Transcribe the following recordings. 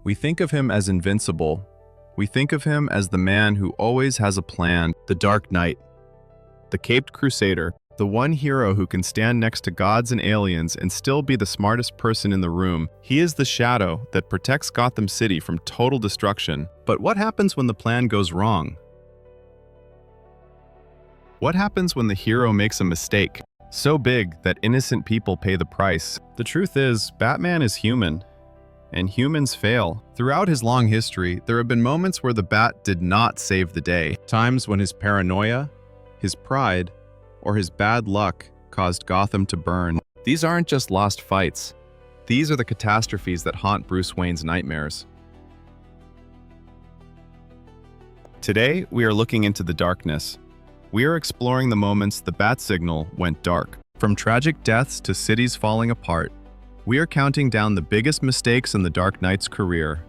We think of him as invincible. We think of him as the man who always has a plan, the Dark Knight, the caped crusader, the one hero who can stand next to gods and aliens and still be the smartest person in the room. He is the shadow that protects Gotham City from total destruction. But what happens when the plan goes wrong? What happens when the hero makes a mistake so big that innocent people pay the price? The truth is, Batman is human, and humans fail. Throughout his long history, there have been moments where the Bat did not save the day. Times when his paranoia, his pride, or his bad luck caused Gotham to burn. These aren't just lost fights. These are the catastrophes that haunt Bruce Wayne's nightmares. Today, we are looking into the darkness. We are exploring the moments the bat signal went dark. From tragic deaths to cities falling apart, we are counting down the biggest mistakes in the Dark Knight's career.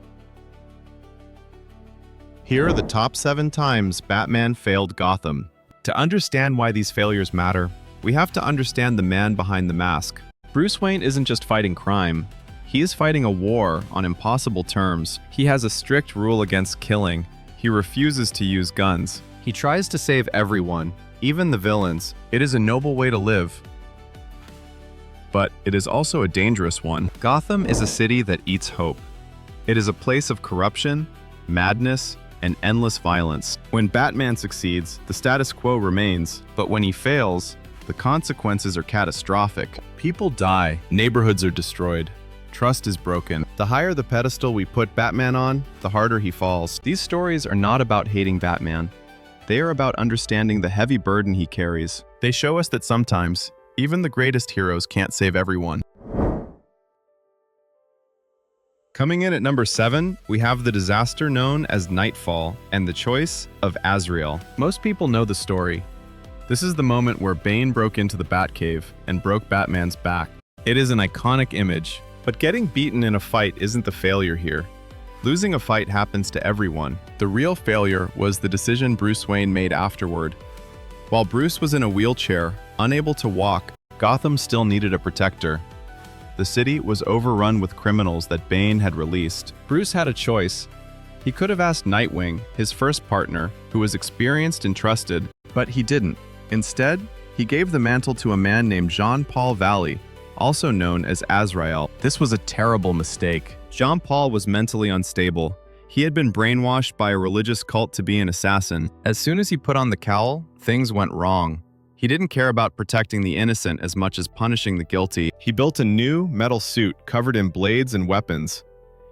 Here are the top 7 times Batman failed Gotham. To understand why these failures matter, we have to understand the man behind the mask. Bruce Wayne isn't just fighting crime. He is fighting a war on impossible terms. He has a strict rule against killing. He refuses to use guns. He tries to save everyone, even the villains. It is a noble way to live, but it is also a dangerous one. Gotham is a city that eats hope. It is a place of corruption, madness, and endless violence. When Batman succeeds, the status quo remains, but when he fails, the consequences are catastrophic. People die, neighborhoods are destroyed, trust is broken. The higher the pedestal we put Batman on, the harder he falls. These stories are not about hating Batman. They are about understanding the heavy burden he carries. They show us that sometimes, even the greatest heroes can't save everyone. Coming in at number 7, we have the disaster known as Nightfall and the choice of Azrael. Most people know the story. This is the moment where Bane broke into the Batcave and broke Batman's back. It is an iconic image, but getting beaten in a fight isn't the failure here. Losing a fight happens to everyone. The real failure was the decision Bruce Wayne made afterward. While Bruce was in a wheelchair, unable to walk, Gotham still needed a protector. The city was overrun with criminals that Bane had released. Bruce had a choice. He could have asked Nightwing, his first partner, who was experienced and trusted, but he didn't. Instead, he gave the mantle to a man named Jean-Paul Valley, also known as Azrael. This was a terrible mistake. Jean-Paul was mentally unstable. He had been brainwashed by a religious cult to be an assassin. As soon as he put on the cowl, things went wrong. He didn't care about protecting the innocent as much as punishing the guilty. He built a new metal suit covered in blades and weapons.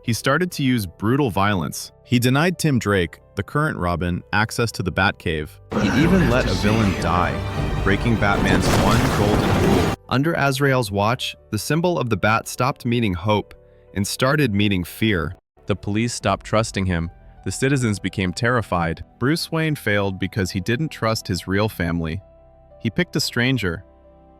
He started to use brutal violence. He denied Tim Drake, the current Robin, access to the Batcave. He even let a villain die, breaking Batman's one golden rule. Under Azrael's watch, the symbol of the bat stopped meaning hope and started meaning fear. The police stopped trusting him. The citizens became terrified. Bruce Wayne failed because he didn't trust his real family. He picked a stranger,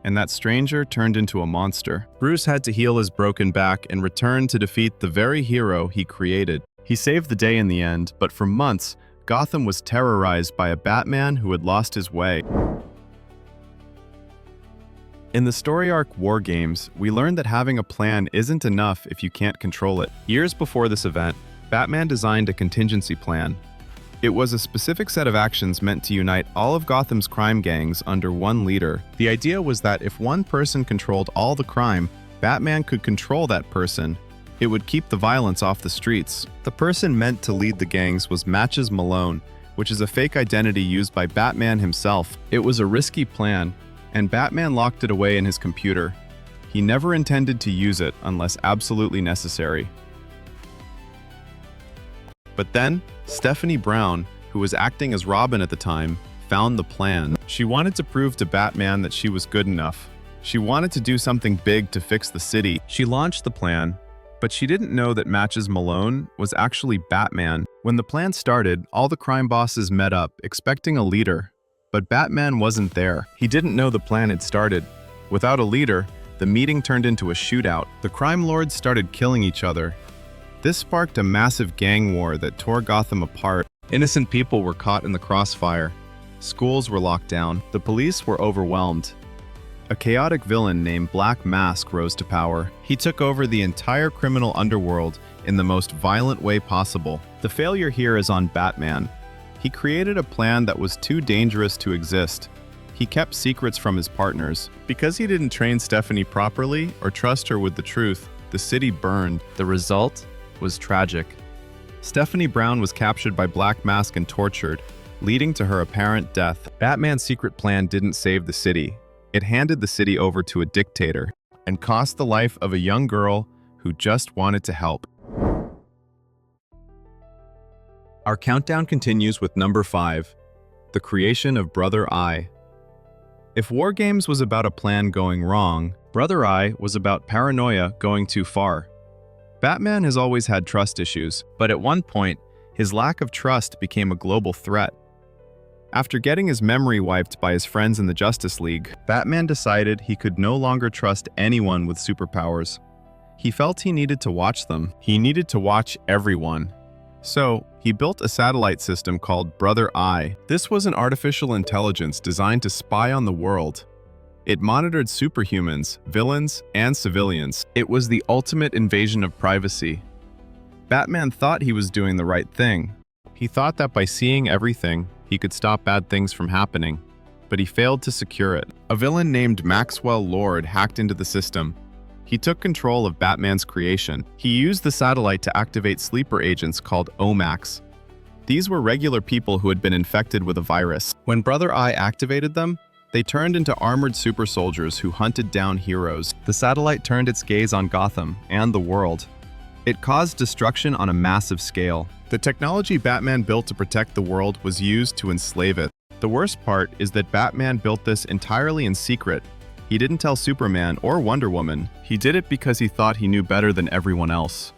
and that stranger turned into a monster. Bruce had to heal his broken back and return to defeat the very hero he created. He saved the day in the end, but for months, Gotham was terrorized by a Batman who had lost his way. In the story arc War Games, we learned that having a plan isn't enough if you can't control it. Years before this event, Batman designed a contingency plan. It was a specific set of actions meant to unite all of Gotham's crime gangs under one leader. The idea was that if one person controlled all the crime, Batman could control that person. It would keep the violence off the streets. The person meant to lead the gangs was Matches Malone, which is a fake identity used by Batman himself. It was a risky plan, and Batman locked it away in his computer. He never intended to use it unless absolutely necessary. But then, Stephanie Brown, who was acting as Robin at the time, found the plan. She wanted to prove to Batman that she was good enough. She wanted to do something big to fix the city. She launched the plan, but she didn't know that Matches Malone was actually Batman. When the plan started, all the crime bosses met up, expecting a leader. But Batman wasn't there. He didn't know the plan had started. Without a leader, the meeting turned into a shootout. The crime lords started killing each other. This sparked a massive gang war that tore Gotham apart. Innocent people were caught in the crossfire. Schools were locked down. The police were overwhelmed. A chaotic villain named Black Mask rose to power. He took over the entire criminal underworld in the most violent way possible. The failure here is on Batman. He created a plan that was too dangerous to exist. He kept secrets from his partners. Because he didn't train Stephanie properly or trust her with the truth, the city burned. The result was tragic. Stephanie Brown was captured by Black Mask and tortured, leading to her apparent death. Batman's secret plan didn't save the city. It handed the city over to a dictator and cost the life of a young girl who just wanted to help. Our countdown continues with number 5, the creation of Brother Eye. If War Games was about a plan going wrong, Brother Eye was about paranoia going too far. Batman has always had trust issues, but at one point, his lack of trust became a global threat. After getting his memory wiped by his friends in the Justice League, Batman decided he could no longer trust anyone with superpowers. He felt he needed to watch them. He needed to watch everyone. So, he built a satellite system called Brother Eye. This was an artificial intelligence designed to spy on the world. It monitored superhumans, villains, and civilians. It was the ultimate invasion of privacy. Batman thought he was doing the right thing. He thought that by seeing everything, he could stop bad things from happening, but he failed to secure it. A villain named Maxwell Lord hacked into the system. He took control of Batman's creation. He used the satellite to activate sleeper agents called OMACs. These were regular people who had been infected with a virus. When Brother Eye activated them, they turned into armored super soldiers who hunted down heroes. The satellite turned its gaze on Gotham and the world. It caused destruction on a massive scale. The technology Batman built to protect the world was used to enslave it. The worst part is that Batman built this entirely in secret. He didn't tell Superman or Wonder Woman. He did it because he thought he knew better than everyone else.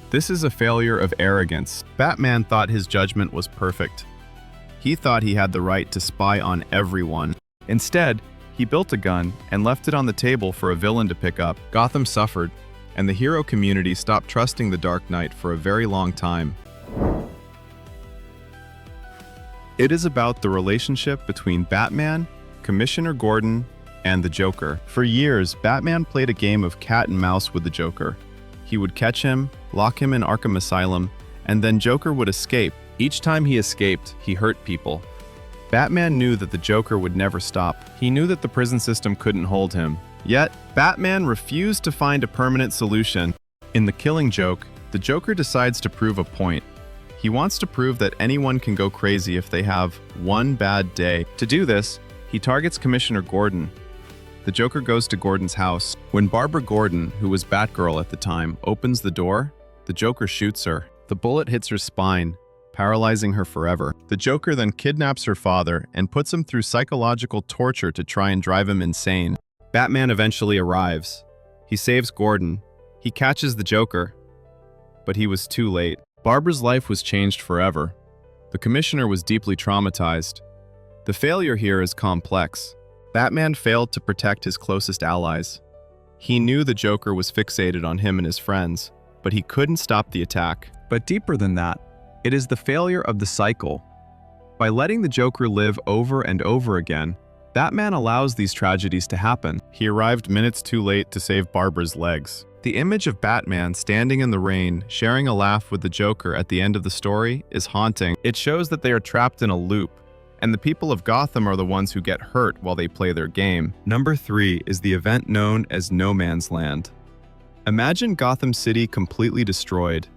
This is a failure of arrogance. Batman thought his judgment was perfect. He thought he had the right to spy on everyone. Instead, he built a gun and left it on the table for a villain to pick up. Gotham suffered, and the hero community stopped trusting the Dark Knight for a very long time. It is about the relationship between Batman, Commissioner Gordon, and the Joker. For years, Batman played a game of cat and mouse with the Joker. He would catch him, lock him in Arkham Asylum, and then Joker would escape. Each time he escaped, he hurt people. Batman knew that the Joker would never stop. He knew that the prison system couldn't hold him. Yet, Batman refused to find a permanent solution. In The Killing Joke, the Joker decides to prove a point. He wants to prove that anyone can go crazy if they have one bad day. To do this, he targets Commissioner Gordon. The Joker goes to Gordon's house. When Barbara Gordon, who was Batgirl at the time, opens the door, the Joker shoots her. The bullet hits her spine, paralyzing her forever. The Joker then kidnaps her father and puts him through psychological torture to try and drive him insane. Batman eventually arrives. He saves Gordon. He catches the Joker. But he was too late. Barbara's life was changed forever. The Commissioner was deeply traumatized. The failure here is complex. Batman failed to protect his closest allies. He knew the Joker was fixated on him and his friends, but he couldn't stop the attack. But deeper than that, it is the failure of the cycle. By letting the Joker live over and over again, Batman allows these tragedies to happen. He arrived minutes too late to save Barbara's legs. The image of Batman standing in the rain, sharing a laugh with the Joker at the end of the story is haunting. It shows that they are trapped in a loop, and the people of Gotham are the ones who get hurt while they play their game. Number 3 is the event known as No Man's Land. Imagine Gotham City completely destroyed,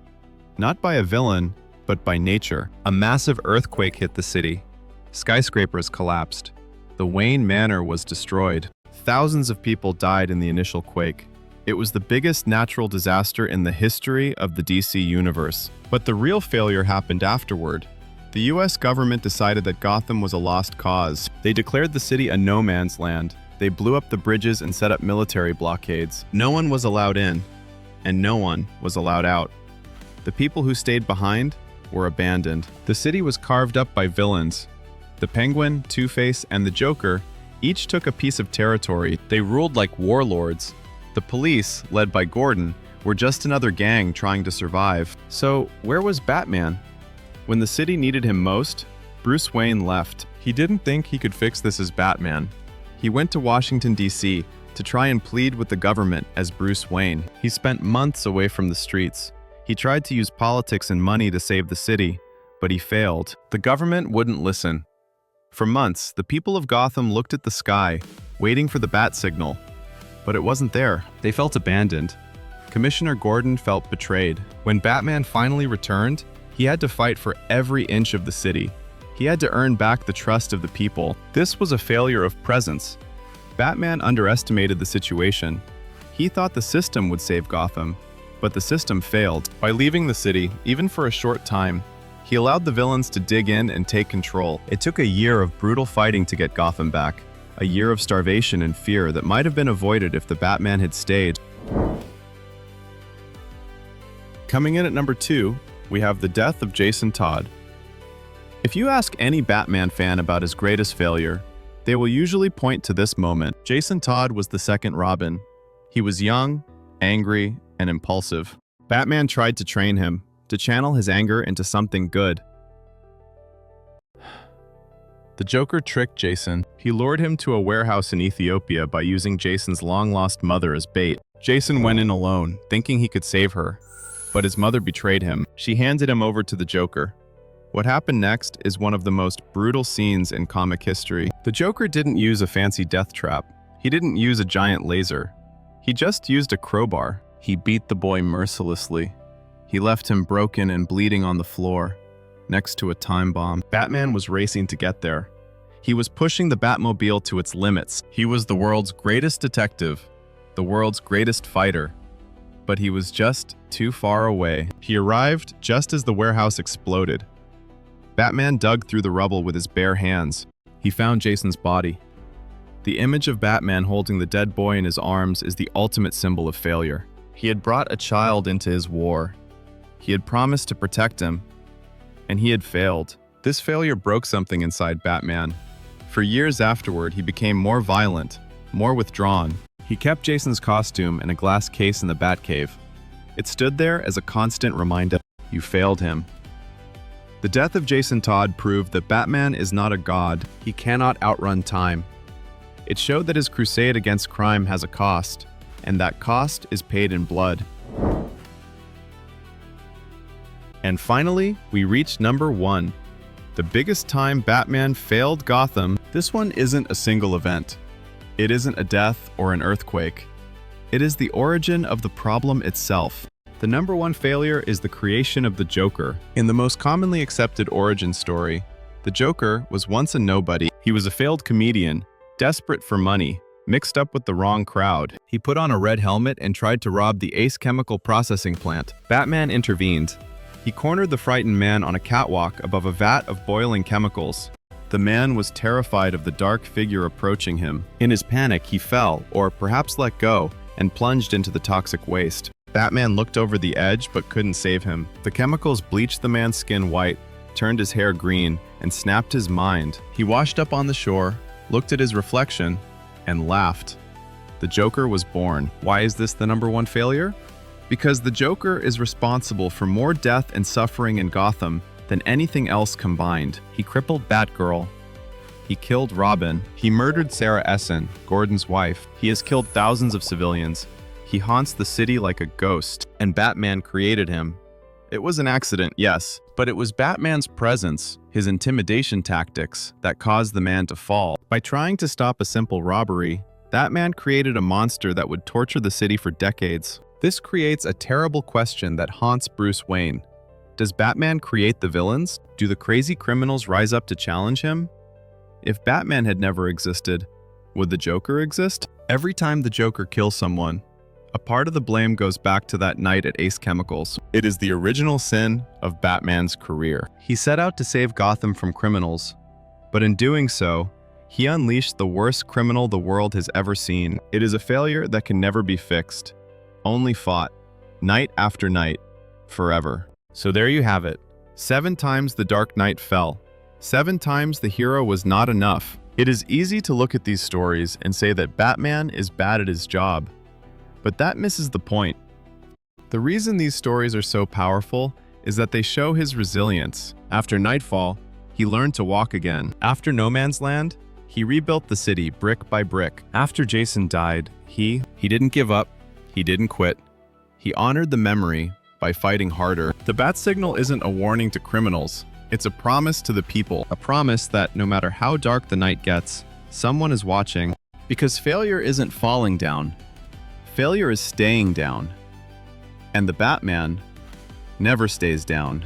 not by a villain, but by nature. A massive earthquake hit the city. Skyscrapers collapsed. The Wayne Manor was destroyed. Thousands of people died in the initial quake. It was the biggest natural disaster in the history of the DC universe. But the real failure happened afterward. The US government decided that Gotham was a lost cause. They declared the city a no man's land. They blew up the bridges and set up military blockades. No one was allowed in, and no one was allowed out. The people who stayed behind were abandoned. The city was carved up by villains. The Penguin, Two-Face, and the Joker each took a piece of territory. They ruled like warlords. The police, led by Gordon, were just another gang trying to survive. So, where was Batman? When the city needed him most, Bruce Wayne left. He didn't think he could fix this as Batman. He went to Washington, D.C. to try and plead with the government as Bruce Wayne. He spent months away from the streets. He tried to use politics and money to save the city, but he failed. The government wouldn't listen. For months, the people of Gotham looked at the sky, waiting for the bat signal. But it wasn't there. They felt abandoned. Commissioner Gordon felt betrayed. When Batman finally returned, he had to fight for every inch of the city. He had to earn back the trust of the people. This was a failure of presence. Batman underestimated the situation. He thought the system would save Gotham, but the system failed. By leaving the city, even for a short time, he allowed the villains to dig in and take control. It took a year of brutal fighting to get Gotham back, a year of starvation and fear that might have been avoided if the Batman had stayed. Coming in at number 2, we have the death of Jason Todd. If you ask any Batman fan about his greatest failure, they will usually point to this moment. Jason Todd was the second Robin. He was young, angry, and impulsive. Batman tried to train him, to channel his anger into something good. The Joker tricked Jason. He lured him to a warehouse in Ethiopia by using Jason's long-lost mother as bait. Jason went in alone, thinking he could save her, but his mother betrayed him. She handed him over to the Joker. What happened next is one of the most brutal scenes in comic history. The Joker didn't use a fancy death trap. He didn't use a giant laser. He just used a crowbar. He beat the boy mercilessly. He left him broken and bleeding on the floor, next to a time bomb. Batman was racing to get there. He was pushing the Batmobile to its limits. He was the world's greatest detective, the world's greatest fighter. But he was just too far away. He arrived just as the warehouse exploded. Batman dug through the rubble with his bare hands. He found Jason's body. The image of Batman holding the dead boy in his arms is the ultimate symbol of failure. He had brought a child into his war. He had promised to protect him, and he had failed. This failure broke something inside Batman. For years afterward, he became more violent, more withdrawn. He kept Jason's costume in a glass case in the Batcave. It stood there as a constant reminder, you failed him. The death of Jason Todd proved that Batman is not a god. He cannot outrun time. It showed that his crusade against crime has a cost, and that cost is paid in blood. And finally, we reach number 1. The biggest time Batman failed Gotham. This one isn't a single event. It isn't a death or an earthquake. It is the origin of the problem itself. The number 1 failure is the creation of the Joker. In the most commonly accepted origin story, the Joker was once a nobody. He was a failed comedian, desperate for money, mixed up with the wrong crowd. He put on a red helmet and tried to rob the Ace chemical processing plant. Batman intervened. He cornered the frightened man on a catwalk above a vat of boiling chemicals. The man was terrified of the dark figure approaching him. In his panic, he fell, or perhaps let go, and plunged into the toxic waste. Batman looked over the edge but couldn't save him. The chemicals bleached the man's skin white, turned his hair green, and snapped his mind. He washed up on the shore, looked at his reflection, and laughed. The Joker was born. Why is this the number 1 failure? Because the Joker is responsible for more death and suffering in Gotham than anything else combined. He crippled Batgirl. He killed Robin. He murdered Sarah Essen, Gordon's wife. He has killed thousands of civilians. He haunts the city like a ghost, and Batman created him. It was an accident, yes, but it was Batman's presence, his intimidation tactics, that caused the man to fall. By trying to stop a simple robbery, Batman created a monster that would torture the city for decades. This creates a terrible question that haunts Bruce Wayne. Does Batman create the villains? Do the crazy criminals rise up to challenge him? If Batman had never existed, would the Joker exist? Every time the Joker kills someone, a part of the blame goes back to that night at Ace Chemicals. It is the original sin of Batman's career. He set out to save Gotham from criminals, but in doing so, he unleashed the worst criminal the world has ever seen. It is a failure that can never be fixed, only fought, night after night, forever. So there you have it. 7 times the Dark Knight fell. 7 times the hero was not enough. It is easy to look at these stories and say that Batman is bad at his job, but that misses the point. The reason these stories are so powerful is that they show his resilience. After nightfall, he learned to walk again. After No Man's Land, He rebuilt the city brick by brick. After Jason died, he didn't give up. He didn't quit. He honored the memory by fighting harder. The bat signal isn't a warning to criminals. It's a promise to the people. A promise that no matter how dark the night gets, someone is watching. Because failure isn't falling down. Failure is staying down. And the Batman never stays down.